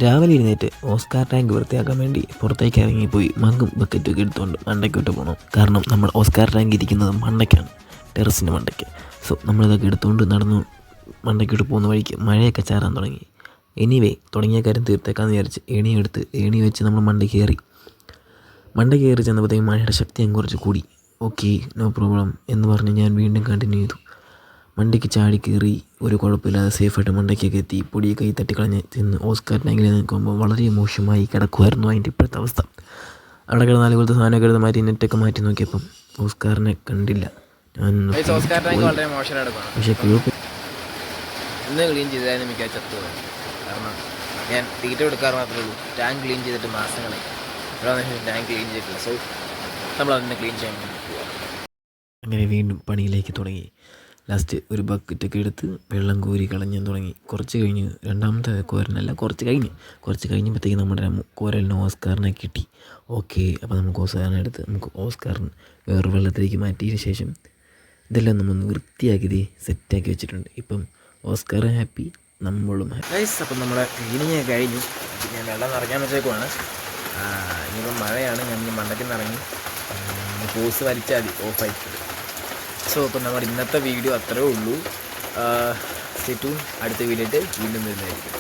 രാവിലെ എഴുന്നേറ്റ് Oscar tank വൃത്തിയാക്കാൻ വേണ്ടി പുറത്തേക്ക് ഇറങ്ങിപ്പോയി മഗ്ഗും ബക്കറ്റൊക്കെ എടുത്തുകൊണ്ട് മണ്ടയ്ക്കോട്ട് പോകണം. കാരണം നമ്മൾ ഓസ്കാർ ടാങ്ക് ഇരിക്കുന്നത് മണ്ടയ്ക്കാണ്, ടെറസിൻ്റെ മണ്ടയ്ക്ക്. സോ നമ്മളിതൊക്കെ എടുത്തുകൊണ്ട് നടന്നു മണ്ടയ്ക്കോട്ട് പോകുന്ന വഴിക്ക് മഴയൊക്കെ ചാറാൻ തുടങ്ങി. എനിവേ തുടങ്ങിയ കാര്യം തീർത്തേക്കാന്ന് വിചാരിച്ച് ഏണി വെച്ച് നമ്മൾ മണ്ട കയറി ചെന്നപ്പോഴത്തേക്കും മഴയുടെ ശക്തി അങ്ങ് കുറച്ച് കൂടി. ഓക്കെ, നോ പ്രോബ്ലം എന്ന് പറഞ്ഞ് ഞാൻ വീണ്ടും കണ്ടിന്യൂ ചെയ്തു. മണ്ടയ്ക്ക് ചാടി കയറി ഒരു കുഴപ്പമില്ലാതെ സേഫായിട്ട് മണ്ടയ്ക്കൊക്കെ എത്തി. പൊടിയെ കൈ തട്ടിക്കളഞ്ഞ് ചെന്ന് ഓസ്കാർ ടാങ്കിൽ നിൽക്കുമ്പോൾ വളരെ മോശമായി കിടക്കുമായിരുന്നു അതിൻ്റെ ഇപ്പോഴത്തെ അവസ്ഥ. അവിടെ കിടന്ന അതുപോലത്തെ സാധനമൊക്കെ എടുത്ത് മാറ്റി നെറ്റൊക്കെ മാറ്റി നോക്കിയപ്പം ഓസ്കാറിനെ കണ്ടില്ല. ഞാൻ പക്ഷേ ഇന്ന് ക്ലീൻ ചെയ്തായിരുന്നു മിക്ക ചത്തു. കാരണം ഞാൻ തീറ്റ കൊടുക്കാറ് മാത്രമേ ഉള്ളൂ. ടാങ്ക് ക്ലീൻ ചെയ്തിട്ട് മാസങ്ങളായി. ഇവിടെ ടാങ്ക് ക്ലീൻ ചെയ്തിട്ടില്ല. സോ നമ്മളതിനെ ക്ലീൻ ചെയ്യാൻ വേണ്ടി പോവാം. അങ്ങനെ വീണ്ടും പണിയിലേക്ക് തുടങ്ങി. ലാസ്റ്റ് ഒരു ബക്കറ്റൊക്കെ എടുത്ത് വെള്ളം കോരി കളഞ്ഞാൻ തുടങ്ങി. കുറച്ച് കഴിഞ്ഞ് രണ്ടാമത്തെ കോരനല്ല, കുറച്ച് കഴിഞ്ഞപ്പോഴത്തേക്ക് നമ്മുടെ കോരലിന് ഓസ്കാറിനെ കിട്ടി. ഓക്കെ, അപ്പോൾ നമുക്ക് ഓസ്കാറിനെ എടുത്ത് നമുക്ക് ഓസ്കാറിന് വേറെ വെള്ളത്തിലേക്ക് മാറ്റിയതിന് ശേഷം ഇതെല്ലാം നമ്മൾ വൃത്തിയാക്കി സെറ്റാക്കി വെച്ചിട്ടുണ്ട്. ഇപ്പം ഓസ്കാർ ഹാപ്പി, നമ്മളും ഹാപ്പി. അപ്പം നമ്മുടെ ക്ലീനിങ് കഴിഞ്ഞു. ഞാൻ വെള്ളം നിറയ്ക്കാൻ വെച്ചേക്കുവാണ്. ഇനിയിപ്പം മഴയാണ്. ഞാൻ മണ്ടയ്ക്ക് നിറങ്ങി ഹോസ് വലിച്ചാൽ മതി, ഓഫായിട്ട്. സോ അപ്പം നമ്മുടെ ഇന്നത്തെ വീഡിയോ അത്രേ ഉള്ളൂ. Stay tune. അടുത്ത വീഡിയോ ആയിട്ട് വീണ്ടും വരുന്നതായിരിക്കും.